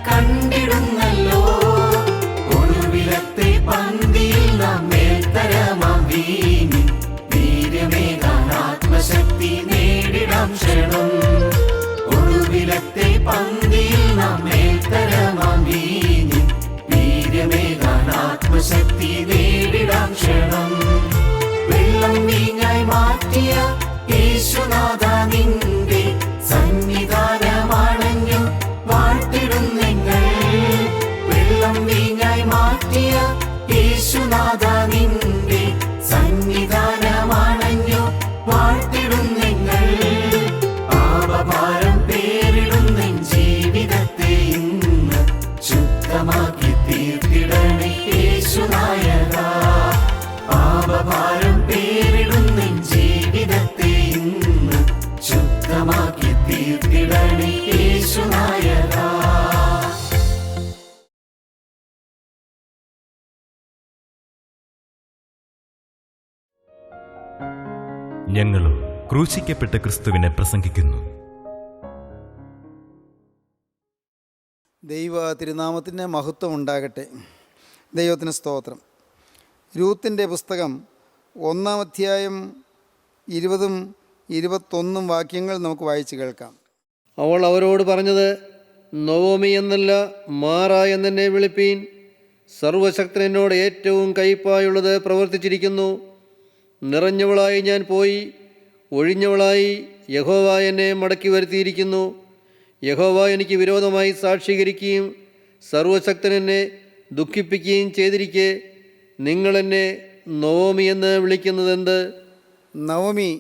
കണ്ടിടും ഞങ്ങളും ക്രൂശിക്കപ്പെട്ട ക്രിസ്തുവിനെ പ്രസംഗിക്കുന്നു. ദൈവ തിരുനാമത്തിന് മഹത്വം ഉണ്ടാകട്ടെ. ദൈവത്തിന് സ്തോത്രം. രൂത്തിൻ്റെ പുസ്തകം 1-ാം അധ്യായം 20-21 വാക്യങ്ങൾ നമുക്ക് വായിച്ച് കേൾക്കാം. അവൾ അവരോട് പറഞ്ഞത്, നൊവോമി എന്നല്ല മാറ എന്നെ വിളിപ്പീൻ. സർവശക്തൻ എന്നോട് ഏറ്റവും കയ്പായുള്ളത് പ്രവർത്തിച്ചിരിക്കുന്നു. നിറഞ്ഞവളായി ഞാൻ പോയി, ഒഴിഞ്ഞവളായി യഹോവ എന്നെ മടക്കി വരുത്തിയിരിക്കുന്നു. യഹോവ എനിക്ക് വിരോധമായി സാക്ഷീകരിക്കുകയും സർവശക്തൻ എന്നെ ദുഃഖിപ്പിക്കുകയും ചെയ്തിരിക്കെ നിങ്ങളെന്നെ നൊവോമി എന്ന് വിളിക്കുന്നതെന്ത്? നവമി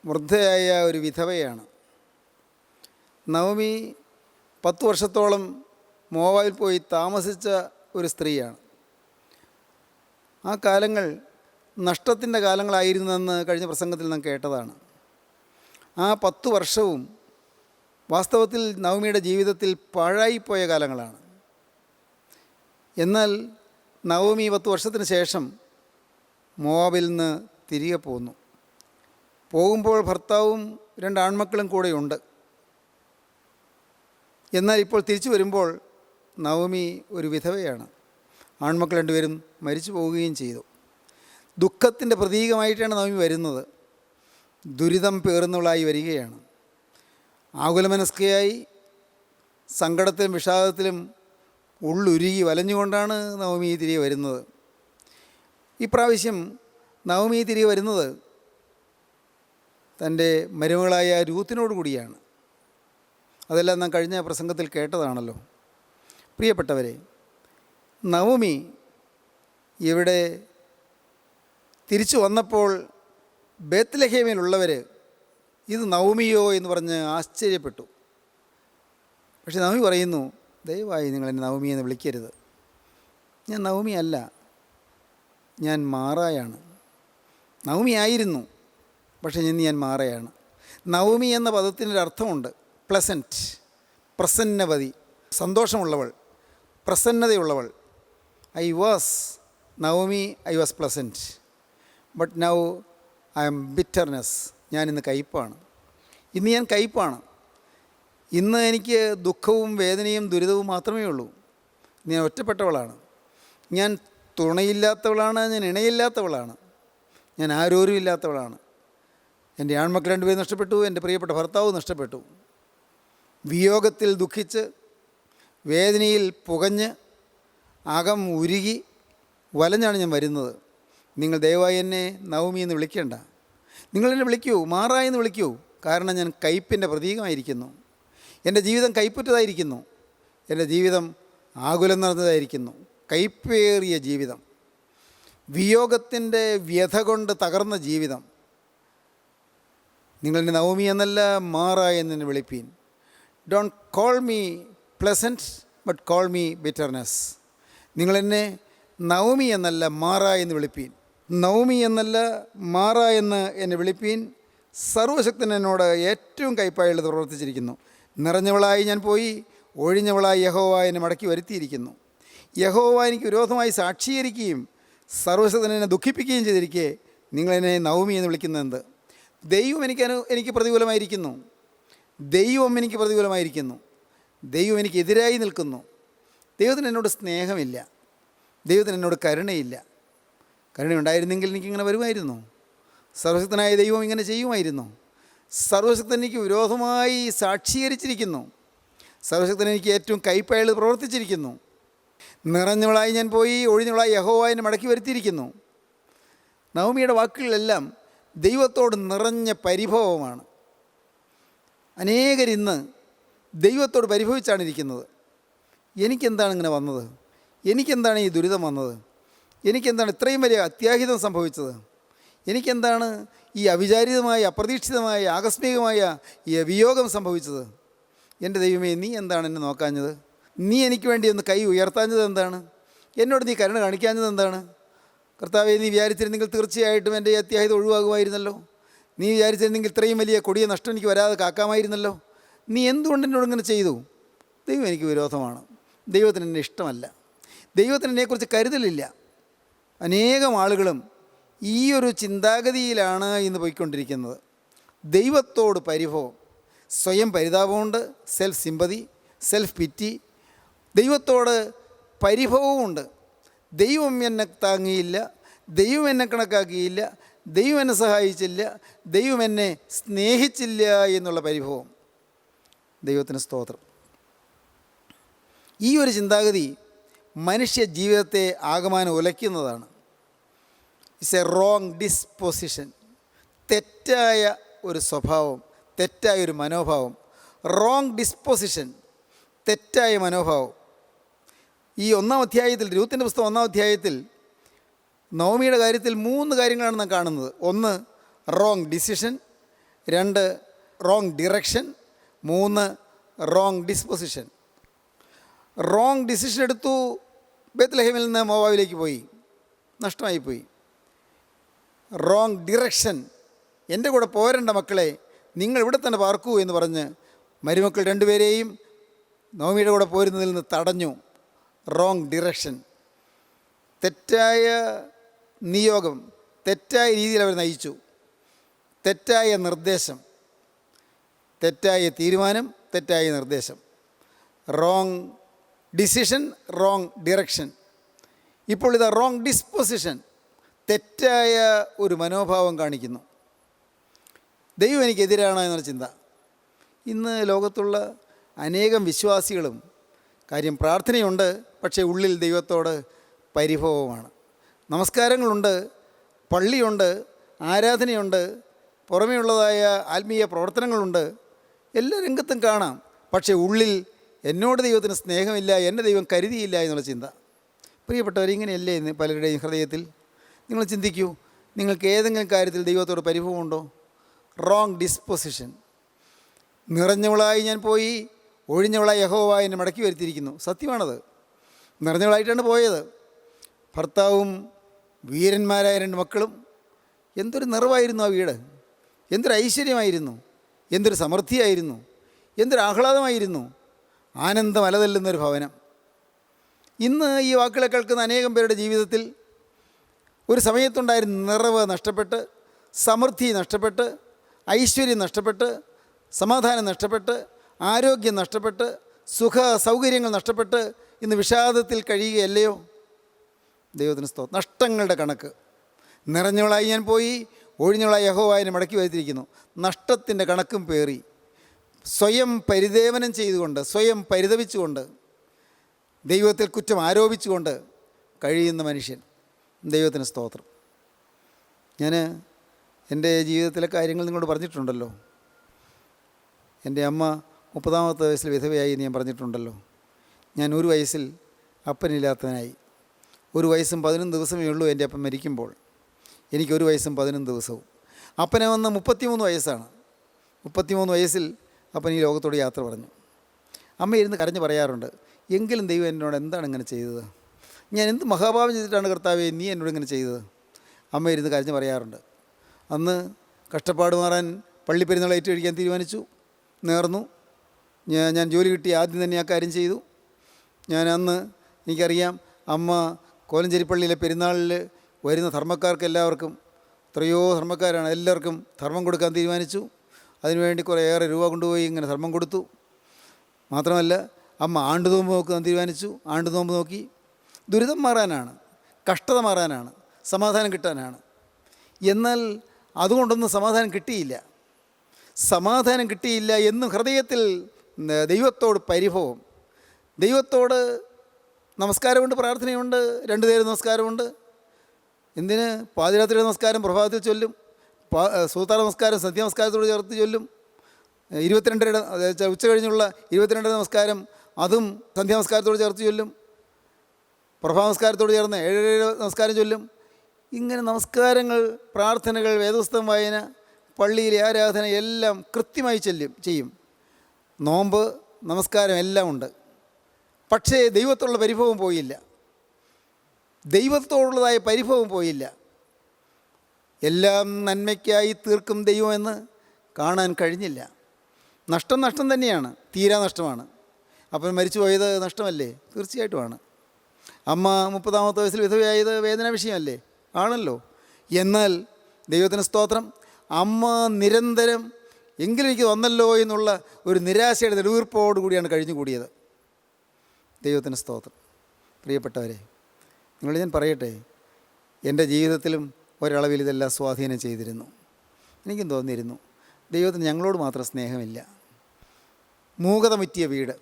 വൃദ്ധയായ ഒരു വിധവയാണ്. നവമി 10 വർഷത്തോളം മോവാബിൽ പോയി താമസിച്ച ഒരു സ്ത്രീയാണ്. ആ കാലങ്ങൾ നഷ്ടത്തിൻ്റെ കാലങ്ങളായിരുന്നെന്ന് കഴിഞ്ഞ പ്രസംഗത്തിൽ നാം കേട്ടതാണ്. ആ 10 വർഷവും വാസ്തവത്തിൽ നവമിയുടെ ജീവിതത്തിൽ പാഴായിപ്പോയ കാലങ്ങളാണ്. എന്നാൽ നവമി 10 വർഷത്തിന് ശേഷം മോവാബിൽ നിന്ന് തിരികെ പോന്നു. പോകുമ്പോൾ ഭർത്താവും 2 ആൺമക്കളും കൂടെയുണ്ട്. എന്നാൽ ഇപ്പോൾ തിരിച്ചു വരുമ്പോൾ നവമി ഒരു വിധവയാണ്. ആൺമക്കൾ 2 പേരും മരിച്ചു പോവുകയും ചെയ്തു. ദുഃഖത്തിൻ്റെ പ്രതീകമായിട്ടാണ് നവമി വരുന്നത്. ദുരിതം പേറുന്നവളായി വരികയാണ്. ആകുലമനസ്കയായി സങ്കടത്തിലും വിഷാദത്തിലും ഉള്ളുരുകി വലഞ്ഞുകൊണ്ടാണ് നവമി തിരികെ വരുന്നത്. ഇപ്രാവശ്യം നവമി തിരികെ വരുന്നത് തൻ്റെ മരുമകളായ രൂത്തിനോട് കൂടിയാണ്. അതെല്ലാം നാം കഴിഞ്ഞ പ്രസംഗത്തിൽ കേട്ടതാണല്ലോ. പ്രിയപ്പെട്ടവരെ, നവമി ഇവിടെ തിരിച്ചു വന്നപ്പോൾ ബേത്ത്ലഹേമിലുള്ളവർ ഇത് നവമിയോ എന്ന് പറഞ്ഞ് ആശ്ചര്യപ്പെട്ടു. പക്ഷെ നവമി പറയുന്നു, ദയവായി നിങ്ങൾ എന്നെ നവമി എന്ന് വിളിക്കരുത്. ഞാൻ നവമി അല്ല, ഞാൻ മാറായാണ്. നവമി ആയിരുന്നു, പക്ഷേ ഇന്ന് ഞാൻ മാറയാണ്. നവമി എന്ന പദത്തിനൊരർത്ഥമുണ്ട്. പ്ലസൻറ്റ്, പ്രസന്നവതി, സന്തോഷമുള്ളവൾ, പ്രസന്നതയുള്ളവൾ. I was Navami, I was pleasant, but now I am bitterness. ഞാനിന്ന് കയ്പാണ്. ഇന്ന് ഞാൻ കയ്പാണ്. ഇന്ന് എനിക്ക് ദുഃഖവും വേദനയും ദുരിതവും മാത്രമേ ഉള്ളൂ. ഞാൻ ഒറ്റപ്പെട്ടവളാണ്. ഞാൻ തുണയില്ലാത്തവളാണ്. ഞാൻ ഇണയില്ലാത്തവളാണ്. ഞാൻ ആരോരും ഇല്ലാത്തവളാണ്. എൻ്റെ ആൺമക്കൾ 2 പേര് നഷ്ടപ്പെട്ടു. എൻ്റെ പ്രിയപ്പെട്ട ഭർത്താവ് നഷ്ടപ്പെട്ടു. വിയോഗത്തിൽ ദുഃഖിച്ച് വേദനയിൽ പുകഞ്ഞ് അകം ഉരുകി വലഞ്ഞാണ് ഞാൻ വരുന്നത്. നിങ്ങൾ ദയവായി എന്നെ നവമി എന്ന് വിളിക്കേണ്ട. നിങ്ങളെന്നെ വിളിക്കൂ, മാറായി എന്ന് വിളിക്കൂ. കാരണം ഞാൻ കയ്പിൻ്റെ പ്രതീകമായിരിക്കുന്നു. എൻ്റെ ജീവിതം കയ്പുറ്റതായിരിക്കുന്നു. എൻ്റെ ജീവിതം ആകുലം നിറഞ്ഞതായിരിക്കുന്നു. കയ്പേറിയ ജീവിതം, വിയോഗത്തിൻ്റെ വ്യഥ കൊണ്ട് തകർന്ന ജീവിതം. നിങ്ങളെന്നെ നവമി എന്നല്ല മാറായി എന്നെ വിളിപ്പീൻ. Don't call me pleasant, but call me bitterness. നിങ്ങളെന്നെ നവമി എന്നല്ല മാറായി എന്ന് വിളിപ്പീൻ. നവമി എന്നല്ല മാറ എന്ന് എന്നെ വിളിപ്പീൻ. സർവശക്തൻ എന്നോട് ഏറ്റവും കയ്പായുള്ളത് പ്രവർത്തിച്ചിരിക്കുന്നു. നിറഞ്ഞവളായി ഞാൻ പോയി, ഒഴിഞ്ഞവളായി യഹോവ എന്നെ മടക്കി വരുത്തിയിരിക്കുന്നു. യഹോവ എനിക്ക് വിരോധമായി സാക്ഷീകരിക്കുകയും സർവശക്തൻ എന്നെ ദുഃഖിപ്പിക്കുകയും ചെയ്തിരിക്കെ നിങ്ങളെന്നെ നവമി എന്ന് വിളിക്കുന്നതെന്ത്? ദൈവം എനിക്ക് പ്രതികൂലമായിരിക്കുന്നു. ദൈവം എനിക്ക് പ്രതികൂലമായിരിക്കുന്നു. ദൈവം എനിക്ക് എതിരായി നിൽക്കുന്നു. ദൈവത്തിന് എന്നോട് സ്നേഹമില്ല. ദൈവത്തിന് എന്നോട് കരുണയില്ല. കരുണയുണ്ടായിരുന്നെങ്കിൽ എനിക്കിങ്ങനെ വരുമായിരുന്നു. സർവശക്തനായ ദൈവം ഇങ്ങനെ ചെയ്യുമായിരുന്നു. സർവശക്തൻ എനിക്ക് വിരോധമായി സാക്ഷീകരിച്ചിരിക്കുന്നു. സർവശക്തൻ എനിക്ക് ഏറ്റവും കയ്പായത് പ്രവർത്തിച്ചിരിക്കുന്നു. നിറഞ്ഞവളായി ഞാൻ പോയി, ഒഴിഞ്ഞവളായി യഹോവ എന്നെ മടക്കി വരുത്തിയിരിക്കുന്നു. നവമിയുടെ വാക്കുകളിലെല്ലാം ദൈവത്തോട് നിറഞ്ഞ പരിഭവമാണ്. അനേകരിന്ന് ദൈവത്തോട് പരിഭവിച്ചാണ് ഇരിക്കുന്നത്. എനിക്കെന്താണ് ഇങ്ങനെ വന്നത്? എനിക്കെന്താണ് ഈ ദുരിതം വന്നത്? എനിക്കെന്താണ് ഇത്രയും വലിയ അത്യാഹിതം സംഭവിച്ചത്? എനിക്കെന്താണ് ഈ അവിചാരിതമായ, അപ്രതീക്ഷിതമായ, ആകസ്മികമായ ഈ വിയോഗം സംഭവിച്ചത്? എൻ്റെ ദൈവമേ, നീ എന്താണ് എന്നെ നോക്കാഞ്ഞത്? നീ എനിക്ക് വേണ്ടി ഒന്ന് കൈ ഉയർത്താഞ്ഞത് എന്താണ്? എന്നോട് നീ കരുണ കാണിക്കാഞ്ഞത് എന്താണ്? കർത്താവേ, നീ വിചാരിച്ചിരുന്നെങ്കിൽ തീർച്ചയായിട്ടും എൻ്റെ ഈ അത്യാഹിതം ഒഴിവാകുമായിരുന്നല്ലോ. നീ വിചാരിച്ചിരുന്നെങ്കിൽ ഇത്രയും വലിയ കൊടിയ നഷ്ടം എനിക്ക് വരാതെ കാക്കാമായിരുന്നല്ലോ. നീ എന്തുകൊണ്ട് എന്നോട് ഇങ്ങനെ ചെയ്തു? ദൈവം എനിക്ക് വിരോധമാണ്. ദൈവത്തിന് എന്നെ ഇഷ്ടമല്ല. ദൈവത്തിന് എന്നെക്കുറിച്ച് കരുതലില്ല. അനേകം ആളുകളും ഈ ഒരു ചിന്താഗതിയിലാണ് ഇന്ന് പോയിക്കൊണ്ടിരിക്കുന്നത്. ദൈവത്തോട് പരിഭവം, സ്വയം പരിതാപമുണ്ട്, സെൽഫ് സിമ്പതി, സെൽഫ് പിറ്റി. ദൈവത്തോട് പരിഭവമുണ്ട്. ദൈവം എന്നെ താങ്ങിയില്ല, ദൈവം എന്നെ കണക്കാക്കിയില്ല, ദൈവം എന്നെ സഹായിച്ചില്ല, ദൈവം എന്നെ സ്നേഹിച്ചില്ല എന്നുള്ള പരിഭവം. ദൈവത്തിന് സ്തോത്രം. ഈ ഒരു ചിന്താഗതി മനുഷ്യ ജീവിതത്തെ ആകമാനം ഉലയ്ക്കുന്നതാണ്. It's a wrong disposition. തെറ്റായ ഒരു സ്വഭാവം, തെറ്റായൊരു മനോഭാവം. റോങ് ഡിസ്പൊസിഷൻ, തെറ്റായ മനോഭാവം. ഈ 1-ാം അധ്യായത്തിൽ, രൂത്തിന്റെ പുസ്തകം 1-ാം അധ്യായത്തിൽ നവമിയുടെ കാര്യത്തിൽ 3 കാര്യങ്ങളാണ് നാം കാണുന്നത്. 1 wrong decision, 2 wrong direction, 3 wrong disposition. Wrong decision എടുത്തു, ബേത്ത്ലഹേമിൽ നിന്ന് മോവാബിലേക്ക് പോയി, നഷ്ടമായിപ്പോയി. റോങ് ഡിറക്ഷൻ, എൻ്റെ കൂടെ പോരണ്ട മക്കളെ, നിങ്ങൾ ഇവിടെ തന്നെ പാർക്കൂ എന്ന് പറഞ്ഞ് മരുമക്കൾ 2 പേരെയും നവമിയുടെ കൂടെ പോരുന്നതിൽ നിന്ന് തടഞ്ഞു. റോങ് ഡിറക്ഷൻ, തെറ്റായ നിയോഗം, തെറ്റായ രീതിയിൽ അവർ നയിച്ചു. തെറ്റായ നിർദ്ദേശം, തെറ്റായ തീരുമാനം, തെറ്റായ നിർദ്ദേശം. Wrong decision, wrong direction. ഇപ്പോൾ ഇത് റോങ് ഡിസ്പൊസിഷൻ, തെറ്റായ ഒരു മനോഭാവം കാണിക്കുന്നു. ദൈവം എനിക്കെതിരാണ് എന്നൊരു ചിന്ത. ഇന്ന് ലോകത്തുള്ള അനേകം വിശ്വാസികളും കാര്യം പ്രാർത്ഥനയുണ്ട്, പക്ഷേ ഉള്ളിൽ ദൈവത്തോട് പരിഭവമാണ്. നമസ്കാരങ്ങളുണ്ട്, പള്ളിയുണ്ട്, ആരാധനയുണ്ട്, പുറമേയുള്ളതായ ആത്മീയ പ്രവർത്തനങ്ങളുണ്ട്, എല്ലാ രംഗത്തും കാണാം. പക്ഷേ ഉള്ളിൽ എന്നോട് ദൈവത്തിന് സ്നേഹമില്ല, എന്നെ ദൈവം കരുതിയില്ല എന്നുള്ള ചിന്ത. പ്രിയപ്പെട്ടവർ, ഇങ്ങനെയല്ലേ ഇന്ന് പലരുടെയും ഹൃദയത്തിൽ? നിങ്ങൾ ചിന്തിക്കൂ, നിങ്ങൾക്ക് ഏതെങ്കിലും കാര്യത്തിൽ ദൈവത്തോട് പരിഭവമുണ്ടോ? Wrong disposition. നിറഞ്ഞവളായി ഞാൻ പോയി, ഒഴിഞ്ഞവളായി യഹോവ എന്നെ മടക്കി വരുത്തിയിരിക്കുന്നു. സത്യമാണത്. നിറഞ്ഞവളായിട്ടാണ് പോയത്. ഭർത്താവും വീരന്മാരായ 2 മക്കളും. എന്തൊരു നിറവായിരുന്നു ആ വീട്, എന്തൊരു ഐശ്വര്യമായിരുന്നു, എന്തൊരു സമൃദ്ധിയായിരുന്നു, എന്തൊരു ആഹ്ലാദമായിരുന്നു, ആനന്ദം അലതല്ലുന്നൊരു ഭവനം. ഇന്ന് ഈ വാക്കുകളെ കേൾക്കുന്ന അനേകം പേരുടെ ജീവിതത്തിൽ ഒരു സമയത്തുണ്ടായിരുന്ന നിറവ് നഷ്ടപ്പെട്ട്, സമൃദ്ധി നഷ്ടപ്പെട്ട്, ഐശ്വര്യം നഷ്ടപ്പെട്ട്, സമാധാനം നഷ്ടപ്പെട്ട്, ആരോഗ്യം നഷ്ടപ്പെട്ട്, സുഖ സൗകര്യങ്ങൾ നഷ്ടപ്പെട്ട് ഇന്ന് വിഷാദത്തിൽ കഴിയുകയല്ലയോ? ദൈവത്തിന് സ്തോത്രം. നഷ്ടങ്ങളുടെ കണക്ക്. നിറഞ്ഞവളായി ഞാൻ പോയി, ഒഴിഞ്ഞവളായി യഹോവ എന്നെ മടക്കി വരുത്തിയിരിക്കുന്നു. നഷ്ടത്തിൻ്റെ കണക്കും പേറി സ്വയം പരിദേവനം ചെയ്തുകൊണ്ട്, സ്വയം പരിതപിച്ചുകൊണ്ട്, ദൈവത്തിൽ കുറ്റം ആരോപിച്ചുകൊണ്ട് കഴിയുന്ന മനുഷ്യൻ. ദൈവത്തിന് സ്തോത്രം. ഞാൻ എൻ്റെ ജീവിതത്തിലെ കാര്യങ്ങൾ നിങ്ങളോട് പറഞ്ഞിട്ടുണ്ടല്ലോ. എൻ്റെ അമ്മ 30-ാമത്തെ വയസ്സിൽ വിധവയായി എന്ന് ഞാൻ പറഞ്ഞിട്ടുണ്ടല്ലോ. ഞാൻ 1 വയസ്സിൽ അപ്പനില്ലാത്തവനായി. 1 വയസ്സും 11 ദിവസമേ ഉള്ളൂ എൻ്റെ അപ്പം മരിക്കുമ്പോൾ. എനിക്ക് 1 വയസ്സും 11 ദിവസവും. അപ്പനെ വന്ന് 33 വയസ്സാണ്. 33 വയസ്സിൽ അപ്പൻ ഈ ലോകത്തോട് യാത്ര പറഞ്ഞു. അമ്മ ഇരുന്ന് കരഞ്ഞ് പറയാറുണ്ട്, എങ്കിലും ദൈവം എന്നോട് എന്താണ് ഇങ്ങനെ ചെയ്തത്? ഞാൻ എന്ത് മഹാഭാവം ചെയ്തിട്ടാണ് കർത്താവേ നീ എന്നോട് ഇങ്ങനെ ചെയ്തത്? അമ്മ ഇരുന്ന് കരഞ്ഞ് പറയാറുണ്ട്. അന്ന് കഷ്ടപ്പാട് മാറാൻ പള്ളിപ്പെരുന്നാൾ ഏറ്റുകഴിക്കാൻ തീരുമാനിച്ചു, നേർന്നു. ഞാൻ ജോലി കിട്ടി ആദ്യം തന്നെ ആ കാര്യം ചെയ്തു. ഞാൻ അന്ന് എനിക്കറിയാം, അമ്മ കോലഞ്ചേരി പള്ളിയിലെ പെരുന്നാളിൽ വരുന്ന ധർമ്മക്കാർക്ക് എല്ലാവർക്കും, എത്രയോ ധർമ്മക്കാരാണ്, എല്ലാവർക്കും ധർമ്മം കൊടുക്കാൻ തീരുമാനിച്ചു. അതിനുവേണ്ടി കുറേയേറെ രൂപ കൊണ്ടുപോയി ഇങ്ങനെ ധർമ്മം കൊടുത്തു. മാത്രമല്ല അമ്മ ആണ്ടുനോമ്പ് നോക്കാൻ തീരുമാനിച്ചു. ആണ്ടുനോമ്പ് നോക്കി. ദുരിതം മാറാനാണ്, കഷ്ടത മാറാനാണ്, സമാധാനം കിട്ടാനാണ്. എന്നാൽ അതുകൊണ്ടൊന്നും സമാധാനം കിട്ടിയില്ല. സമാധാനം കിട്ടിയില്ല എന്നും ഹൃദയത്തിൽ ദൈവത്തോട് പരിഭവം. ദൈവത്തോട് നമസ്കാരമുണ്ട്, പ്രാർത്ഥനയുണ്ട്, 2 നേരം നമസ്കാരമുണ്ട്. എന്തിന്? പാതിരാത്രി നമസ്കാരം പ്രഭാതത്തിൽ ചൊല്ലും, സൂത്താർ നമസ്കാരം സന്ധ്യാനമസ്കാരത്തോട് ചേർത്ത് ചൊല്ലും. 22 ഉച്ച കഴിഞ്ഞുള്ള 22 നമസ്കാരം അതും സന്ധ്യാനമസ്കാരത്തോട് ചേർത്ത് ചൊല്ലും. പ്രഭാത നമസ്കാരത്തോട് ചേർന്ന് 7 നമസ്കാരം ചൊല്ലും. ഇങ്ങനെ നമസ്കാരങ്ങൾ, പ്രാർത്ഥനകൾ, വേദപുസ്തകം വായന, പള്ളിയിലെ ആരാധന എല്ലാം കൃത്യമായി ചെയ്യും. നോമ്പ്, നമസ്കാരം എല്ലാം ഉണ്ട്. പക്ഷേ ദൈവത്തോടുള്ള പരിഭവം പോയില്ല. ദൈവത്തോടുള്ളതായ പരിഭവം പോയില്ല. എല്ലാം നന്മയ്ക്കായി തീർക്കും ദൈവമെന്ന് കാണാൻ കഴിഞ്ഞില്ല. നഷ്ടം തന്നെയാണ്, തീരാ നഷ്ടമാണ്. അപ്പം മരിച്ചു പോയത് നഷ്ടമല്ലേ? തീർച്ചയായിട്ടുമാണ്. അമ്മ 30-ാമത്തെ വയസ്സിൽ വിധവയായത് വേദന വിഷയമല്ലേ? ആണല്ലോ. എന്നാൽ ദൈവത്തിന് സ്തോത്രം, അമ്മ നിരന്തരം എങ്കിലും എനിക്ക് വന്നല്ലോ എന്നുള്ള ഒരു നിരാശയുടെ നെടുവീർപ്പോടു കൂടിയാണ് കഴിഞ്ഞുകൂടിയത്. ദൈവത്തിന് സ്തോത്രം. പ്രിയപ്പെട്ടവരെ, നിങ്ങൾ ഞാൻ പറയട്ടെ, എൻ്റെ ജീവിതത്തിലും ഒരളവിൽ ഇതെല്ലാം സ്വാധീനം ചെയ്തിരുന്നു. എനിക്കും തോന്നിയിരുന്നു ദൈവത്തിന് ഞങ്ങളോട് മാത്രം സ്നേഹമില്ല. മൂകത മുറ്റിയ വീട്,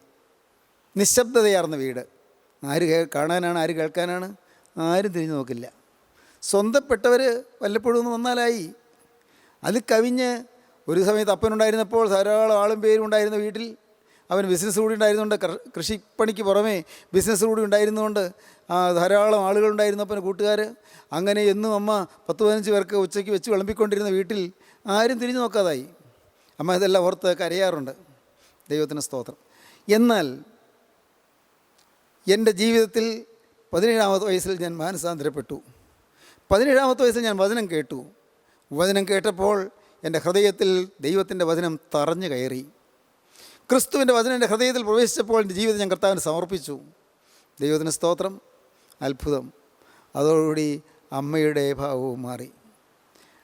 നിശബ്ദതയാർന്ന വീട്, ആര് കാണാനാണ്, ആര് കേൾക്കാനാണ്, ആരും തിരിഞ്ഞു നോക്കില്ല. സ്വന്തപ്പെട്ടവർ വല്ലപ്പോഴും ഒന്ന് വന്നാലായി. അത് കവിഞ്ഞ് ഒരു സമയത്ത് അപ്പനുണ്ടായിരുന്നപ്പോൾ ധാരാളം ആളും പേരും ഉണ്ടായിരുന്ന വീട്ടിൽ, അവൻ ബിസിനസ് കൂടി ഉണ്ടായിരുന്നുകൊണ്ട്, കൃഷിപ്പണിക്ക് പുറമേ ബിസിനസ് കൂടി ഉണ്ടായിരുന്നുകൊണ്ട് ധാരാളം ആളുകളുണ്ടായിരുന്നു അപ്പന്, കൂട്ടുകാർ. അങ്ങനെ എന്നും അമ്മ 10-15 പേർക്ക് ഉച്ചയ്ക്ക് വെച്ച് വിളമ്പിക്കൊണ്ടിരുന്ന വീട്ടിൽ ആരും തിരിഞ്ഞു നോക്കാതായി. അമ്മ ഇതെല്ലാം ഓർത്ത് കരയാറുണ്ട്. ദൈവത്തിന് സ്തോത്രം. എന്നാൽ എൻ്റെ ജീവിതത്തിൽ 17-ാമത്തെ വയസ്സിൽ ഞാൻ മാനസാന്തരപ്പെട്ടു. 17-ാമത്തെ വയസ്സിൽ ഞാൻ വചനം കേട്ടു. വചനം കേട്ടപ്പോൾ എൻ്റെ ഹൃദയത്തിൽ ദൈവത്തിൻ്റെ വചനം തറഞ്ഞു കയറി. ക്രിസ്തുവിൻ്റെ വചനം എൻ്റെ ഹൃദയത്തിൽ പ്രവേശിച്ചപ്പോൾ എൻ്റെ ജീവിതം ഞാൻ കർത്താവിന് സമർപ്പിച്ചു. ദൈവത്തിന് സ്തോത്രം. അത്ഭുതം. അതോടുകൂടി അമ്മയുടെ ഭാവവും മാറി,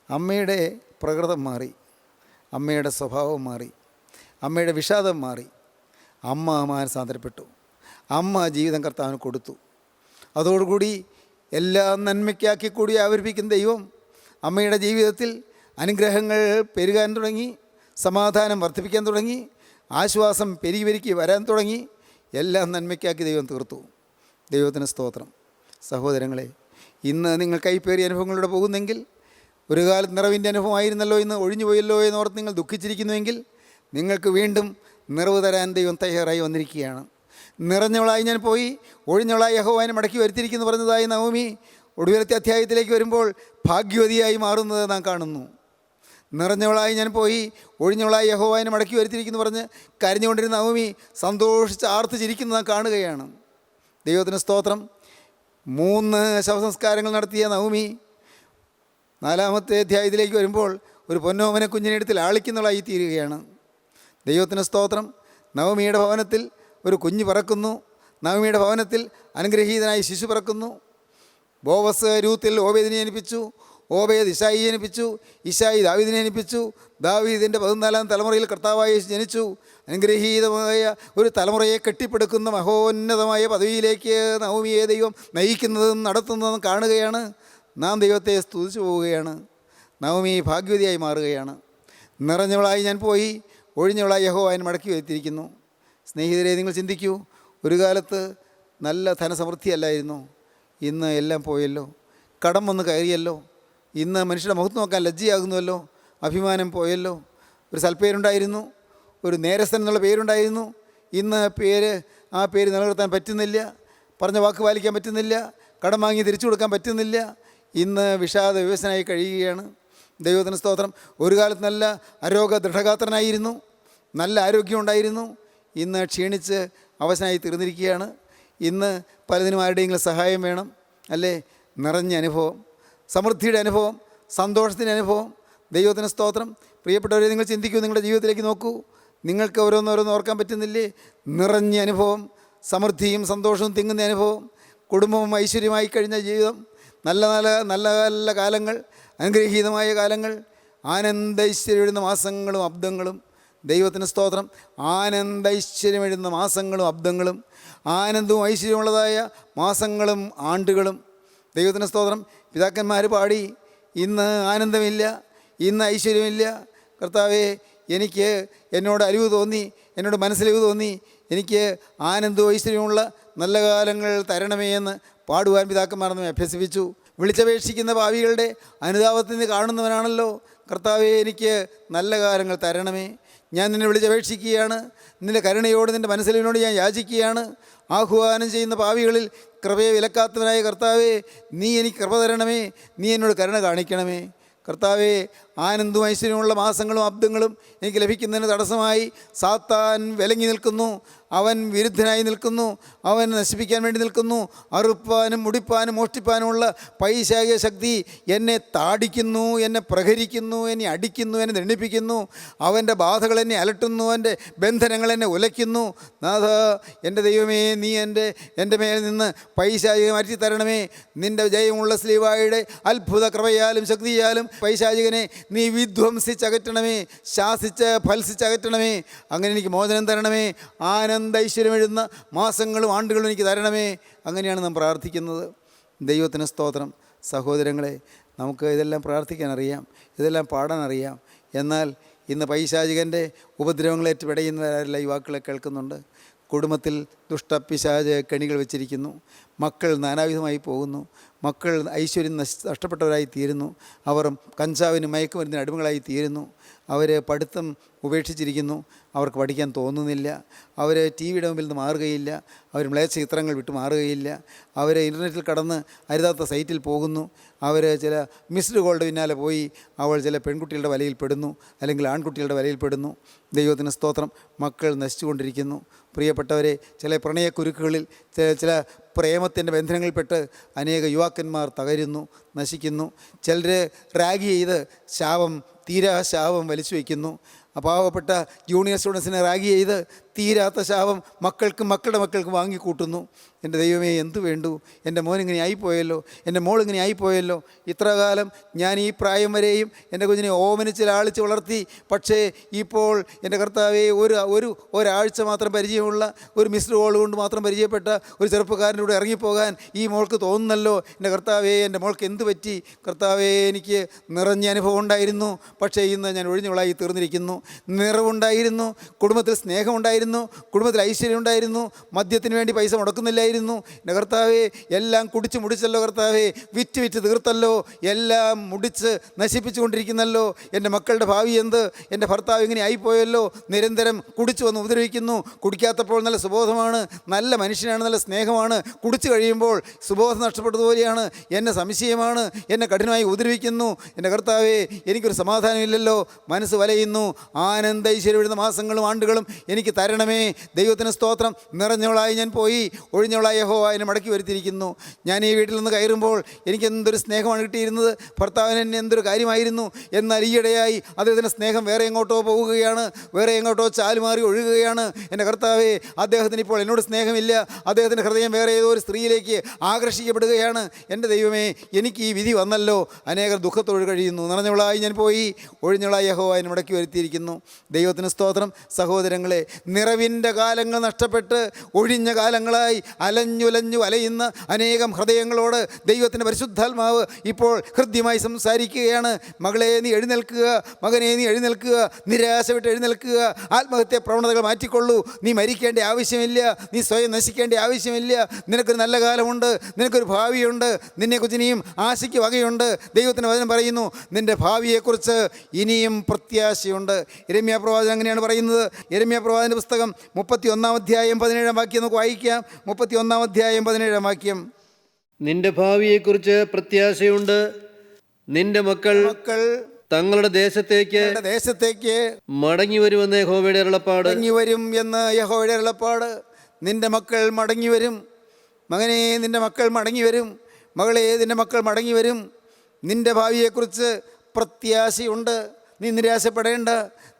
അമ്മയുടെ പ്രകൃതം മാറി, അമ്മയുടെ സ്വഭാവം മാറി, അമ്മയുടെ വിഷാദം മാറി. അമ്മ മാനസാന്തരപ്പെട്ടു. അമ്മ ജീവിതം കർത്താവിന് കൊടുത്തു. അതോടുകൂടി എല്ലാം നന്മയ്ക്കാക്കി കൂടി ആവരിപ്പിക്കുന്ന ദൈവം അമ്മയുടെ ജീവിതത്തിൽ അനുഗ്രഹങ്ങൾ പെരുകാൻ തുടങ്ങി, സമാധാനം വർദ്ധിപ്പിക്കാൻ തുടങ്ങി, ആശ്വാസം പെരുകി വരാൻ തുടങ്ങി. എല്ലാം നന്മയ്ക്കാക്കി ദൈവം തീർത്തു. ദൈവത്തിന് സ്തോത്രം. സഹോദരങ്ങളെ, ഇന്ന് നിങ്ങൾ കൈപ്പേറിയ അനുഭവങ്ങളിലൂടെ പോകുന്നെങ്കിൽ, ഒരു കാലത്ത് നിറവിൻ്റെ അനുഭവമായിരുന്നല്ലോ ഇന്ന് ഒഴിഞ്ഞു പോയല്ലോ എന്നോർത്ത് നിങ്ങൾ ദുഃഖിച്ചിരിക്കുന്നുവെങ്കിൽ, നിങ്ങൾക്ക് വീണ്ടും നിറവ് തരാൻ ദൈവം തയ്യാറായി വന്നിരിക്കുകയാണ്. നിറഞ്ഞവളായി ഞാൻ പോയി, ഒഴിഞ്ഞവളായി യഹോവയെ മടക്കി വരുത്തിയിരിക്കുന്നു പറഞ്ഞതായി നവമി ഒടുവിലത്തെ അധ്യായത്തിലേക്ക് വരുമ്പോൾ ഭാഗ്യവതിയായി മാറുന്നത് നാം കാണുന്നു. നിറഞ്ഞവളായി ഞാൻ പോയി, ഒഴിഞ്ഞവളായി യഹോവയെ മടക്കി വരുത്തിയിരിക്കുന്നു പറഞ്ഞ് കരഞ്ഞുകൊണ്ടിരുന്ന നവമി സന്തോഷിച്ച് ആർത്ത് ചിരിക്കുന്നത് നാം കാണുകയാണ്. ദൈവത്തിന് സ്തോത്രം. 3 ശവസംസ്കാരങ്ങൾ നടത്തിയ നവമി 4-ാമത്തെ അധ്യായത്തിലേക്ക് വരുമ്പോൾ ഒരു പൊന്നോമന കുഞ്ഞിനെടുത്ത് ലാളിക്കുന്നവളായി തീരുകയാണ്. ദൈവത്തിന് സ്തോത്രം. നവമിയുടെ ഭവനത്തിൽ ഒരു കുഞ്ഞ് പിറക്കുന്നു. നവമിയുടെ ഭവനത്തിൽ അനുഗ്രഹീതനായി ശിശു പിറക്കുന്നു. ബോവസ് രൂത്തിൽ ഓബേദിനെ ജനിപ്പിച്ചു, ഓബേദ് ഇശായിയെ ജനിപ്പിച്ചു, ഇശായി ദാവീദിനെ ജനിപ്പിച്ചു, ദാവീദിൻ്റെ 14-ാം തലമുറയിൽ കർത്താവായി ജനിച്ചു. അനുഗ്രഹീതമായ ഒരു തലമുറയെ കെട്ടിപ്പടുക്കുന്ന മഹോന്നതമായ പദവിയിലേക്ക് നവമിയെ ദൈവം നയിക്കുന്നതും നടത്തുന്നതും കാണുകയാണ്. നാം ദൈവത്തെ സ്തുതിച്ചു പോവുകയാണ്. നവമി ഭാഗ്യവതിയായി മാറുകയാണ്. നിറഞ്ഞവളായി ഞാൻ പോയി, ഒഴിഞ്ഞവളായി യഹോവയെ മടക്കി വരുത്തിയിരിക്കുന്നു. സ്നേഹിതരെ, നിങ്ങൾ ചിന്തിക്കൂ, ഒരു കാലത്ത് നല്ല ധനസമൃദ്ധിയല്ലായിരുന്നു, ഇന്ന് എല്ലാം പോയല്ലോ. കടം വന്ന് കയറിയല്ലോ. ഇന്ന് മനുഷ്യരുടെ മുഖത്ത് നോക്കാൻ ലജ്ജയാകുന്നുവല്ലോ. അഭിമാനം പോയല്ലോ. ഒരു സൽപ്പേരുണ്ടായിരുന്നു, ഒരു നേരസ്ഥൻ എന്നുള്ള പേരുണ്ടായിരുന്നു, ഇന്ന് ആ പേര് നിലനിർത്താൻ പറ്റുന്നില്ല, പറഞ്ഞ വാക്ക് പാലിക്കാൻ പറ്റുന്നില്ല, കടം വാങ്ങി തിരിച്ചു കൊടുക്കാൻ പറ്റുന്നില്ല. ഇന്ന് വിഷാദ വിവശനായി കഴിയുകയാണ്. ദൈവത്തിന് സ്തോത്രം. ഒരു കാലത്ത് നല്ല അരോഗ ദൃഢഗാത്രനായിരുന്നു, നല്ല ആരോഗ്യമുണ്ടായിരുന്നു, ഇന്ന് ക്ഷീണിച്ച് അവശനായി തീർന്നിരിക്കുകയാണ്. ഇന്ന് പലതിനും ആരുടെയെങ്കിലും സഹായം വേണം, അല്ലേ? നിറഞ്ഞ അനുഭവം, സമൃദ്ധിയുടെ അനുഭവം, സന്തോഷത്തിൻ്റെ അനുഭവം. ദൈവത്തിന് സ്തോത്രം. പ്രിയപ്പെട്ടവരെ, നിങ്ങൾ ചിന്തിക്കൂ, നിങ്ങളുടെ ജീവിതത്തിലേക്ക് നോക്കൂ. നിങ്ങൾക്ക് ഓരോന്നോരോന്ന് ഓർക്കാൻ പറ്റുന്നില്ലേ? നിറഞ്ഞ അനുഭവം, സമൃദ്ധിയും സന്തോഷവും തിങ്ങുന്ന അനുഭവം, കുടുംബവും ഐശ്വര്യമായി കഴിഞ്ഞ ജീവിതം, നല്ല നല്ല നല്ല നല്ല കാലങ്ങൾ, അനുഗ്രഹീതമായ കാലങ്ങൾ, ആനന്ദൈശ്വര്യമെഴുന്ന മാസങ്ങളും അബ്ദങ്ങളും. ദൈവത്തിന് സ്തോത്രം. ആനന്ദൈശ്വര്യമെഴുന്ന മാസങ്ങളും അബ്ദങ്ങളും, ആനന്ദവും ഐശ്വര്യമുള്ളതായ മാസങ്ങളും ആണ്ടുകളും. ദൈവത്തിന് സ്തോത്രം. പിതാക്കന്മാർ പാടി, ഇന്ന് ആനന്ദമില്ല, ഇന്ന് ഐശ്വര്യമില്ല. കർത്താവേ, എനിക്ക് എന്നോട് അലിവ് തോന്നി, എന്നോട് മനസ്സിലിവ് തോന്നി, എനിക്ക് ആനന്ദവും ഐശ്വര്യമുള്ള നല്ല കാലങ്ങൾ തരണമേ എന്ന് പാടുവാൻ പിതാക്കന്മാർ നമ്മെ അഭ്യസിപ്പിച്ചു. വിളിച്ചപേക്ഷിക്കുന്ന പാവികളുടെ അനുതാപത്തിൽ നിന്ന് കാണുന്നവനാണല്ലോ കർത്താവേ, എനിക്ക് നല്ല കാലങ്ങൾ തരണമേ. ഞാൻ നിന്നെ വിളിച്ചപേക്ഷിക്കുകയാണ്. നിൻ്റെ കരുണയോട്, നിൻ്റെ മനസ്സിലിനോട് ഞാൻ യാചിക്കുകയാണ്. ആഹ്വാനം ചെയ്യുന്ന പാവികളിൽ കൃപയെ വിലക്കാത്തവനായ കർത്താവേ, നീ എനിക്ക് കൃപ തരണമേ, നീ എന്നോട് കരുണ കാണിക്കണമേ. കർത്താവേ, ആനന്ദവും ഐശ്വര്യമുള്ള മാസങ്ങളും അബ്ദങ്ങളും എനിക്ക് ലഭിക്കുന്നതിന് തടസ്സമായി സാത്താൻ വിലങ്ങി നിൽക്കുന്നു. അവൻ വിരുദ്ധനായി നിൽക്കുന്നു. അവൻ നശിപ്പിക്കാൻ വേണ്ടി നിൽക്കുന്നു. അറുപ്പാനും മുടിപ്പാനും മോഷ്ടിപ്പാനുമുള്ള പൈശാചിക ശക്തി എന്നെ താടിക്കുന്നു, എന്നെ പ്രഹരിക്കുന്നു, എന്നെ അടിക്കുന്നു, എന്നെ ദണ്ഡിപ്പിക്കുന്നു. അവൻ്റെ ബാധകൾ എന്നെ അലട്ടുന്നു, എൻ്റെ ബന്ധനങ്ങൾ എന്നെ ഉലയ്ക്കുന്നു. നാഥ, എൻ്റെ ദൈവമേ, നീ എൻ്റെ മേൽ നിന്ന് പൈശാചിക മാറ്റി തരണമേ. നിൻ്റെ ജയമുള്ള സ്ലീവായുടെ അത്ഭുത കൃപയാലും ശക്തിയാലും പൈശാചികനെ നീ വിധ്വംസിച്ചകറ്റണമേ, ശാസിച്ച് ഫൽസിച്ചകറ്റണമേ. അങ്ങനെ എനിക്ക് മോചനം തരണമേ. ഐശ്വര്യം എഴുതുന്ന മാസങ്ങളും ആണ്ടുകളും എനിക്ക് തരണമേ. അങ്ങനെയാണ് നാം പ്രാർത്ഥിക്കുന്നത്. ദൈവത്തിന് സ്തോത്രം. സഹോദരങ്ങളെ, നമുക്ക് ഇതെല്ലാം പ്രാർത്ഥിക്കാൻ അറിയാം, ഇതെല്ലാം പാടാൻ അറിയാം. എന്നാൽ ഇന്ന് പൈശാചികൻ്റെ ഉപദ്രവങ്ങളേറ്റ് പിടയുന്നവരാരെല്ലാം ഈ വാക്കുകളെ കേൾക്കുന്നുണ്ട്. കുടുംബത്തിൽ ദുഷ്ടപിശാച് കെണികൾ വെച്ചിരിക്കുന്നു. മക്കൾ നാനാവിധമായി പോകുന്നു. മക്കൾ ഐശ്വര്യം നഷ്ടപ്പെട്ടവരായി തീരുന്നു. അവർ കഞ്ചാവിന് മയക്കുമരുന്നിന് അടിമകളായി തീരുന്നു. അവർ പഠിത്തം ഉപേക്ഷിച്ചിരിക്കുന്നു. അവർക്ക് പഠിക്കാൻ തോന്നുന്നില്ല. അവർ ടി വിയുടെ മുമ്പിൽ നിന്ന് മാറുകയില്ല. അവർ മ്ലേച്ഛ ചിത്രങ്ങൾ വിട്ട് മാറുകയില്ല. അവർ ഇൻ്റർനെറ്റിൽ കടന്ന് അരുതാത്ത സൈറ്റിൽ പോകുന്നു. അവർ ചില മിസ്ഡ് കോളുടെ പിന്നാലെ പോയി അവൾ ചില പെൺകുട്ടികളുടെ വലയിൽ പെടുന്നു, അല്ലെങ്കിൽ ആൺകുട്ടികളുടെ വലയിൽ പെടുന്നു. ദൈവത്തിന് സ്തോത്രം. മക്കൾ നശിച്ചുകൊണ്ടിരിക്കുന്നു. പ്രിയപ്പെട്ടവരെ, ചില പ്രണയക്കുരുക്കുകളിൽ, ചില പ്രേമത്തിൻ്റെ ബന്ധനങ്ങളിൽപ്പെട്ട് അനേക യുവാക്കന്മാർ തകരുന്നു, നശിക്കുന്നു. ചിലർ റാഗ് ചെയ്ത് ശാപം വലിച്ചു വയ്ക്കുന്നു. പാവപ്പെട്ട ജൂനിയർ സ്റ്റുഡൻസിനെ റാഗ് ചെയ്ത് തീരാത്ത ശാപം മക്കളുടെ മക്കൾക്ക് വാങ്ങിക്കൂട്ടുന്നു. എൻ്റെ ദൈവമേ, എന്തു വേണ്ടു? എൻ്റെ മോൻ ഇങ്ങനെ ആയിപ്പോയല്ലോ, എൻ്റെ മോൾ ഇങ്ങനെ ആയിപ്പോയല്ലോ. ഇത്ര കാലം ഞാൻ ഈ പ്രായം വരെയും എൻ്റെ കുഞ്ഞിനെ ഓമനിച്ച് ലാളിച്ച് വളർത്തി. പക്ഷേ ഇപ്പോൾ എൻ്റെ കർത്താവേ, ഒരാഴ്ച മാത്രം പരിചയമുള്ള ഒരു മിസ്ഡ് കോൾ കൊണ്ട് മാത്രം പരിചയപ്പെട്ട ഒരു ചെറുപ്പക്കാരൻ്റെ കൂടെ ഇറങ്ങിപ്പോകാൻ ഈ മോൾക്ക് തോന്നുന്നല്ലോ. എൻ്റെ കർത്താവേ, എൻ്റെ മോൾക്ക് എന്ത് പറ്റി? കർത്താവേ, എനിക്ക് നിറഞ്ഞ അനുഭവം ഉണ്ടായിരുന്നു, പക്ഷേ ഇന്ന് ഞാൻ ഒഴിഞ്ഞുകളായി തീർന്നിരിക്കുന്നു. നിറവുണ്ടായിരുന്നു, കുടുംബത്തിൽ സ്നേഹമുണ്ടായിരുന്നു, കുടുംബത്തിൽ ഐശ്വര്യം ഉണ്ടായിരുന്നു, മദ്യത്തിന് വേണ്ടി പൈസ മുടക്കുന്നില്ലായിരുന്നു. എൻ്റെ കർത്താവേ, എല്ലാം കുടിച്ച് മുടിച്ചല്ലോ കർത്താവേ, വിറ്റ് തീർത്തല്ലോ, എല്ലാം മുടിച്ച് നശിപ്പിച്ചു കൊണ്ടിരിക്കുന്നല്ലോ. എൻ്റെ മക്കളുടെ ഭാവി എന്ത്? എൻ്റെ ഭർത്താവ് ഇങ്ങനെ ആയിപ്പോയല്ലോ. നിരന്തരം കുടിച്ചു വന്ന് ഉപദ്രവിക്കുന്നു. കുടിക്കാത്തപ്പോൾ നല്ല സുബോധമാണ്, നല്ല മനുഷ്യനാണ്, നല്ല സ്നേഹമാണ്. കുടിച്ചു കഴിയുമ്പോൾ സുബോധം നഷ്ടപ്പെട്ടതുപോലെയാണ്. എന്നെ സംശയമാണ്, എന്നെ കഠിനമായി ഉപദ്രവിക്കുന്നു. എൻ്റെ കർത്താവേ, എനിക്കൊരു സമാധാനമില്ലല്ലോ. മനസ്സ് വലയുന്നു. ആനന്ദ ഐശ്വര്യം എഴുതുന്ന മാസങ്ങളും ആണ്ടുകളും എനിക്ക് തരണമേ. ദൈവത്തിന് സ്തോത്രം. നിറഞ്ഞവളായി ഞാൻ പോയി, ഒഴിഞ്ഞവളായി യഹോവ എന്നെ മടക്കി വരുത്തിയിരിക്കുന്നു. ഞാൻ ഈ വീട്ടിൽ നിന്ന് കയറുമ്പോൾ എനിക്ക് എന്തൊരു സ്നേഹമാണ് കിട്ടിയിരുന്നത്. ഭർത്താവിന് എന്നെ എന്തൊരു കാര്യമായിരുന്നു. എന്നാൽ ഈയിടെയായി അദ്ദേഹത്തിൻ്റെ സ്നേഹം വേറെ എങ്ങോട്ടോ പോവുകയാണ്, വേറെ എങ്ങോട്ടോ ചാലുമാറി ഒഴുകുകയാണ്. എൻ്റെ കർത്താവേ, അദ്ദേഹത്തിന് ഇപ്പോൾ എന്നോട് സ്നേഹമില്ല. അദ്ദേഹത്തിൻ്റെ ഹൃദയം വേറെ ഏതോ ഒരു സ്ത്രീയിലേക്ക് ആകർഷിക്കപ്പെടുകയാണ്. എൻ്റെ ദൈവമേ, എനിക്ക് ഈ വിധി വന്നല്ലോ. അനേകർ ദുഃഖത്തോട് കഴിയുന്നു. നിറഞ്ഞവളായി ഞാൻ പോയി, ഒഴിഞ്ഞവളായി യഹോവ എന്നെ മടക്കി വരുത്തിയിരിക്കുന്നു. ദൈവത്തിന് സ്തോത്രം. സഹോദരങ്ങളെ, നിറവിൻ്റെ കാലങ്ങൾ നഷ്ടപ്പെട്ട് ഒഴിഞ്ഞ കാലങ്ങളായി അലഞ്ഞുലഞ്ഞു അലയുന്ന അനേകം ഹൃദയങ്ങളോട് ദൈവത്തിൻ്റെ പരിശുദ്ധാത്മാവ് ഇപ്പോൾ ഹൃദ്യമായി സംസാരിക്കുകയാണ്. മകളെ, നീ എഴുന്നേൽക്കുക. മകനെ, നീ എഴുന്നേൽക്കുക. നിരാശ വിട്ട് എഴുന്നേൽക്കുക. ആത്മഹത്യാ പ്രവണതകൾ മാറ്റിക്കൊള്ളൂ. നീ മരിക്കേണ്ട ആവശ്യമില്ല. നീ സ്വയം നശിക്കേണ്ട ആവശ്യമില്ല. നിനക്കൊരു നല്ല കാലമുണ്ട്, നിനക്കൊരു ഭാവിയുണ്ട്. നിന്നെക്കുറിച്ച് ഇനിയും ആശയ്ക്ക് വകയുണ്ട്. ദൈവത്തിൻ്റെ വചനം പറയുന്നു, നിൻ്റെ ഭാവിയെക്കുറിച്ച് ഇനിയും പ്രത്യാശയുണ്ട്. യിരെമ്യാ പ്രവാചകൻ അങ്ങനെയാണ് പറയുന്നത്. യിരെമ്യാ പ്രവാചകൻ്റെ പുസ്തകം 31-ാം അധ്യായം 17-ാം വാക്യം നമുക്ക് വായിക്കാം. 31-ാം അധ്യായം 17-ാം വാക്യം. നിന്റെ ഭാവിയെക്കുറിച്ച് പ്രത്യാശയുണ്ട്. നിന്റെ മക്കൾ തങ്ങളുടെ ദേശത്തേക്ക് മടങ്ങി വരുമെന്ന് യഹോവയുടെ അരുളപ്പാട്. മടങ്ങി വരും എന്ന് യഹോവയുടെ അരുളപ്പാട്. നിന്റെ മക്കൾ മടങ്ങി വരും. മകനെ, നിന്റെ മക്കൾ മടങ്ങി വരും. മകളെ, നിന്റെ മക്കൾ മടങ്ങി വരും. നിന്റെ ഭാവിയെക്കുറിച്ച് പ്രത്യാശയുണ്ട്. നീ നിരാശപ്പെടേണ്ട.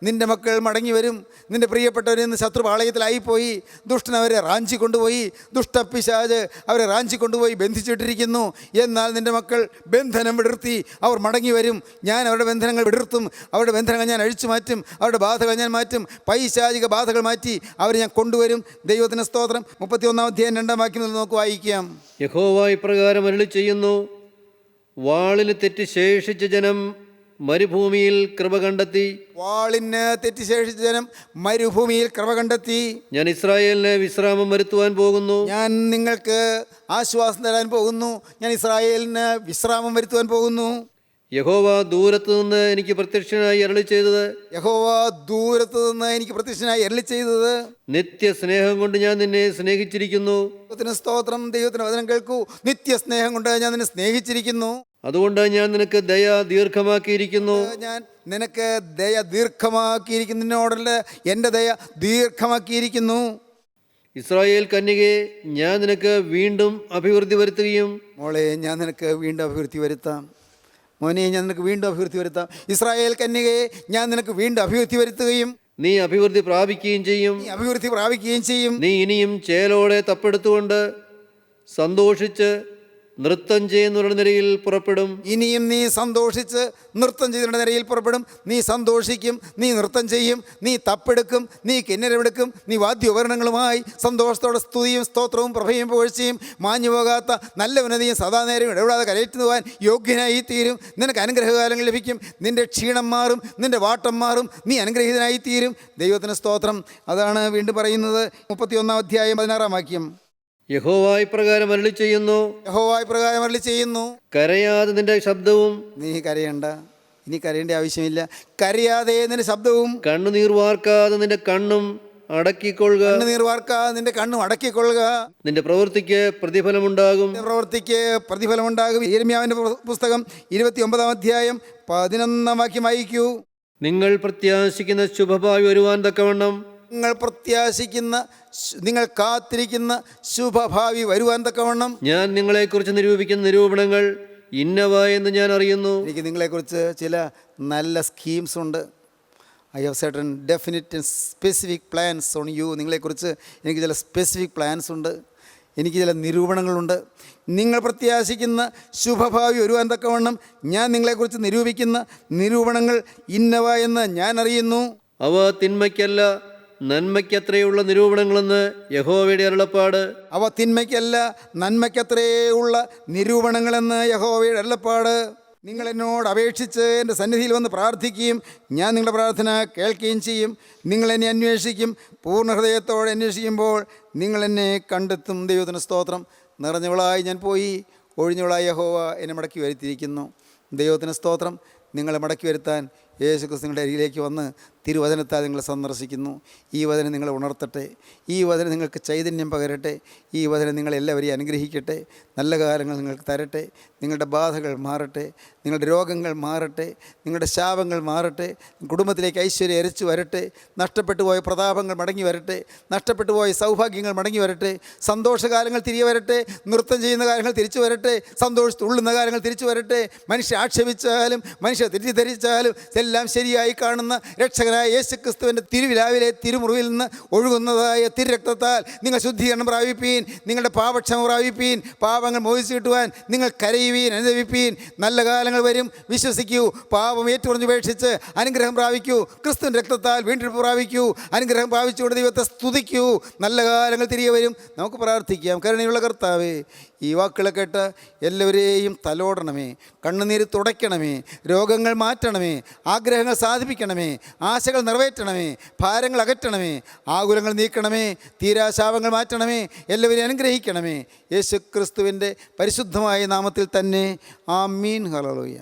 നിൻ്റെ മക്കൾ മടങ്ങി വരും. നിൻ്റെ പ്രിയപ്പെട്ടവരിൽ നിന്ന് ശത്രുപാളയത്തിലായിപ്പോയി. ദുഷ്ടൻ അവരെ റാഞ്ചി കൊണ്ടുപോയി. ദുഷ്ടപിശാച് അവരെ റാഞ്ചി കൊണ്ടുപോയി ബന്ധിച്ചിട്ടിരിക്കുന്നു. എന്നാൽ നിൻ്റെ മക്കൾ ബന്ധനം വിടർത്തി. അവർ മടങ്ങി വരും. ഞാൻ അവരുടെ ബന്ധനങ്ങൾ വിടർത്തും. അവരുടെ ബന്ധനങ്ങൾ ഞാൻ അഴിച്ചു മാറ്റും. അവരുടെ ബാധകൾ ഞാൻ മാറ്റും. പൈശാചിക ബാധകൾ മാറ്റി അവരെ ഞാൻ കൊണ്ടുവരും. ദൈവത്തിന് സ്തോത്രം. 31-ാം അധ്യായം 2-ാം വാക്യം നമുക്ക് വായിക്കാം. യഹോവ ഇപ്രകാരം അരുളി ചെയ്യുന്നു, വാളിന് തെറ്റി ശേഷിച്ച ജനം മരുഭൂമിയിൽ കൃപ കണ്ടെത്തി. വാളിന് തെറ്റിശേഷിച്ച ജനം മരുഭൂമിയിൽ കൃപ കണ്ടെത്തി. ഞാൻ ഇസ്രായേലിന് വിശ്രാമം വരുത്തുവാൻ പോകുന്നു. ഞാൻ നിങ്ങൾക്ക് ആശ്വാസം തരാൻ പോകുന്നു. ഞാൻ ഇസ്രായേലിന് വിശ്രാമം വരുത്തുവാൻ പോകുന്നു. യഹോവ ദൂരത്തു നിന്ന് എനിക്ക് പ്രത്യക്ഷനായി അരുളി ചെയ്തത്. യഹോവ ദൂരത്തു നിന്ന് എനിക്ക് പ്രത്യക്ഷനായി അരുളി ചെയ്തത്. നിത്യസ്നേഹം കൊണ്ട് ഞാൻ നിന്നെ സ്നേഹിച്ചിരിക്കുന്നു. ദൈവത്തിന് സ്തോത്രം. ദൈവത്തിന് വചനം കേൾക്കൂ. നിത്യസ്നേഹം കൊണ്ട് ഞാൻ നിന്നെ സ്നേഹിച്ചിരിക്കുന്നു. അതുകൊണ്ട് ഞാൻ നിനക്ക് ദയ ദീർഘമാക്കിയിരിക്കുന്നു. ഞാൻ നിനക്ക് ദയ ദീർഘമാക്കിയിരിക്കുന്നു. നിന്നോടുള്ള എൻ്റെ ദയ ദീർഘമാക്കിയിരിക്കുന്നു. ഇസ്രായേൽ കന്യകയെ ഞാൻ നിനക്ക് വീണ്ടും അഭിവൃദ്ധി വരുത്തുകയും. മോളെ, ഞാൻ നിനക്ക് വീണ്ടും അഭിവൃദ്ധി വരുത്താം. മോനെ, ഞാൻ നിനക്ക് വീണ്ടും അഭിവൃദ്ധി വരുത്താം. ഇസ്രായേൽ കന്യകയെ ഞാൻ നിനക്ക് വീണ്ടും അഭിവൃദ്ധി വരുത്തുകയും നീ അഭിവൃദ്ധി പ്രാപിക്കുകയും ചെയ്യും. നീ അഭിവൃദ്ധി പ്രാപിക്കുകയും ചെയ്യും. നീ ഇനിയും ചേലോടെ തപ്പെടുത്തുകൊണ്ട് സന്തോഷിച്ച് നൃത്തം ചെയ്യുന്നവരുടെ നിരയിൽ പുറപ്പെടും. ഇനിയും നീ സന്തോഷിച്ച് നൃത്തം ചെയ്തവരുടെ നിരയിൽ പുറപ്പെടും. നീ സന്തോഷിക്കും, നീ നൃത്തം ചെയ്യും, നീ തപ്പെടുക്കും, നീ കിന്നരമെടുക്കും, നീ വാദ്യോപകരണങ്ങളുമായി സന്തോഷത്തോടെ സ്തുതിയും സ്തോത്രവും പ്രഭയും പുകഴ്ചയും മാഞ്ഞു പോകാത്ത നല്ല ഉന്നതിയും സദാ നേരം ഇടപെടാതെ കരയറ്റുവാൻ യോഗ്യനായി തീരും. നിനക്ക് അനുഗ്രഹകാലങ്ങൾ ലഭിക്കും. നിന്റെ ക്ഷീണം മാറും, നിന്റെ വാട്ടം മാറും, നീ അനുഗ്രഹീതനായി തീരും. ദൈവത്തിന് സ്തോത്രം. അതാണ് വീണ്ടും പറയുന്നത് 31 അധ്യായം 16 വാക്യം. യഹോവ ഇപ്രകാരം അരുളി ചെയ്യുന്നു. യഹോവ ഇപ്രകാരം അരുളി ചെയ്യുന്നു. കരയാതെ നിന്റെ ശബ്ദവും. നീ കരയണ്ട, ഇനി കരയേണ്ട ആവശ്യമില്ല. കരയാതെ നിന്റെ ശബ്ദവും, കണ്ണുനീർ വാർക്കാതെ നിന്റെ കണ്ണും അടക്കിക്കൊള്ളുക. കണ്ണുനീർ വാർക്കാതെ നിന്റെ കണ്ണും അടക്കിക്കൊള്ളുക. നിന്റെ പ്രവൃത്തിക്ക് പ്രതിഫലമുണ്ടാകും. നിന്റെ പ്രവൃത്തിക്ക് പ്രതിഫലമുണ്ടാകും. യിരെമ്യാവിന്റെ പുസ്തകം 29 അധ്യായം 11 വാക്യം വായിക്കൂ. നിങ്ങൾ പ്രത്യാശിക്കുന്ന ശുഭഭാവി വരുവാൻ തക്കവണ്ണം. നിങ്ങൾ കാത്തിരിക്കുന്ന ശുഭഭാവി വരുവാൻ തക്കവണ്ണം ഞാൻ നിങ്ങളെക്കുറിച്ച് നിരൂപിക്കുന്ന നിരൂപണങ്ങൾ ഇന്നവ എന്ന് ഞാൻ അറിയുന്നു. എനിക്ക് നിങ്ങളെക്കുറിച്ച് ചില നല്ല സ്കീംസ് ഉണ്ട്. I have certain definite and specific plans on you. നിങ്ങളെക്കുറിച്ച് എനിക്ക് ചില സ്പെസിഫിക് പ്ലാൻസ് ഉണ്ട്. എനിക്ക് ചില നിരൂപണങ്ങളുണ്ട്. നിങ്ങൾ പ്രത്യാശിക്കുന്ന ശുഭഭാവി വരുവാൻ തക്കവണ്ണം ഞാൻ നിങ്ങളെക്കുറിച്ച് നിരൂപിക്കുന്ന നിരൂപണങ്ങൾ ഇന്നവ എന്ന് ഞാൻ അറിയുന്നു. അവ തിന്മയ്ക്കല്ല നന്മയ്ക്കത്രയുള്ള നിരൂപണങ്ങളെന്ന് യഹോവയുടെ അരുളപ്പാട്. അവ തിന്മയ്ക്കല്ല നന്മയ്ക്കത്രയുള്ള നിരൂപണങ്ങളെന്ന് യഹോവയുടെ അരുളപ്പാട്. നിങ്ങൾ എന്നോട് അപേക്ഷിച്ച് എൻ്റെ സന്നിധിയിൽ വന്ന് പ്രാർത്ഥിക്കുകയും ഞാൻ നിങ്ങളുടെ പ്രാർത്ഥന കേൾക്കുകയും ചെയ്യും. നിങ്ങൾ എന്നെ അന്വേഷിക്കും. പൂർണ്ണ ഹൃദയത്തോടെ അന്വേഷിക്കുമ്പോൾ നിങ്ങൾ എന്നെ കണ്ടെത്തും. ദൈവത്തിന് സ്തോത്രം. നിറഞ്ഞവളായി ഞാൻ പോയി, ഒഴിഞ്ഞവളായി യഹോവ എന്നെ മടക്കി വരുത്തിയിരിക്കുന്നു. ദൈവത്തിന് സ്തോത്രം. നിങ്ങളെ മടക്കി വരുത്താൻ യേശുക്രിസ്തു നിങ്ങളുടെ അരികിലേക്ക് വന്ന് തിരുവചനത്താൽ നിങ്ങളെ സന്ദർശിക്കുന്നു. ഈ വചനം നിങ്ങളെ ഉണർത്തട്ടെ. ഈ വചനം നിങ്ങൾക്ക് ചൈതന്യം പകരട്ടെ. ഈ വചനം നിങ്ങളെല്ലാവരെയും അനുഗ്രഹിക്കട്ടെ. നല്ല കാലങ്ങൾ നിങ്ങൾക്ക് തരട്ടെ. നിങ്ങളുടെ ബാധകൾ മാറട്ടെ. നിങ്ങളുടെ രോഗങ്ങൾ മാറട്ടെ. നിങ്ങളുടെ ശാപങ്ങൾ മാറട്ടെ. കുടുംബത്തിലേക്ക് ഐശ്വര്യം എരച്ചു വരട്ടെ. നഷ്ടപ്പെട്ടു പോയ പ്രതാപങ്ങൾ മടങ്ങി വരട്ടെ. നഷ്ടപ്പെട്ടു പോയ സൗഭാഗ്യങ്ങൾ മടങ്ങി വരട്ടെ. സന്തോഷകാലങ്ങൾ തിരികെ വരട്ടെ. നൃത്തം ചെയ്യുന്ന കാര്യങ്ങൾ തിരിച്ചു വരട്ടെ. സന്തോഷത്തുള്ളുന്ന കാര്യങ്ങൾ തിരിച്ചു വരട്ടെ. മനുഷ്യ ആക്ഷേപിച്ചാലും മനുഷ്യ തെറ്റിദ്ധരിച്ചാലും എല്ലാം ശരിയായി കാണുന്ന രക്ഷകനായ യേശുക്രിസ്തുവിൻ്റെ തിരുവിലാവിലെ തിരുമുറിവിൽ നിന്ന് ഒഴുകുന്നതായ തിരുരക്തത്താൽ നിങ്ങൾ ശുദ്ധീകരണം പ്രാപിപ്പീൻ. നിങ്ങളുടെ പാപക്ഷമ പ്രാപിപ്പീൻ. പാപങ്ങൾ മോചിച്ചു കിട്ടുവാൻ നിങ്ങൾ കരയുവീൻ, അനുദവിപ്പീൻ. നല്ല കാലങ്ങൾ വരും. വിശ്വസിക്കൂ. പാപം ഏറ്റുപറഞ്ഞുപേക്ഷിച്ച് അനുഗ്രഹം പ്രാപിക്കൂ. ക്രിസ്തുവിൻ്റെ രക്തത്താൽ വീണ്ടെടുപ്പ് പ്രാപിക്കൂ. അനുഗ്രഹം പ്രാപിച്ചുകൊണ്ട് ദൈവത്തെ സ്തുതിക്കൂ. നല്ല കാലങ്ങൾ തിരികെ വരും. നമുക്ക് പ്രാർത്ഥിക്കാം. കരുണയുള്ള കർത്താവേ, ഈ വാക്കുകളെ കേട്ട് എല്ലാവരെയും തലോടണമേ. കണ്ണുനീര് തുടയ്ക്കണമേ. രോഗങ്ങൾ മാറ്റണമേ. ആഗ്രഹങ്ങൾ സാധിപ്പിക്കണമേ. ആശകൾ നിറവേറ്റണമേ. ഭാരങ്ങൾ അകറ്റണമേ. ആകുലങ്ങൾ നീക്കണമേ. തീരാശാപങ്ങൾ മാറ്റണമേ. എല്ലാവരെയും അനുഗ്രഹിക്കണമേ. യേശുക്രിസ്തുവിൻ്റെ പരിശുദ്ധമായ നാമത്തിൽ തന്നെ. ആമീൻ. ഹല്ലേലൂയ.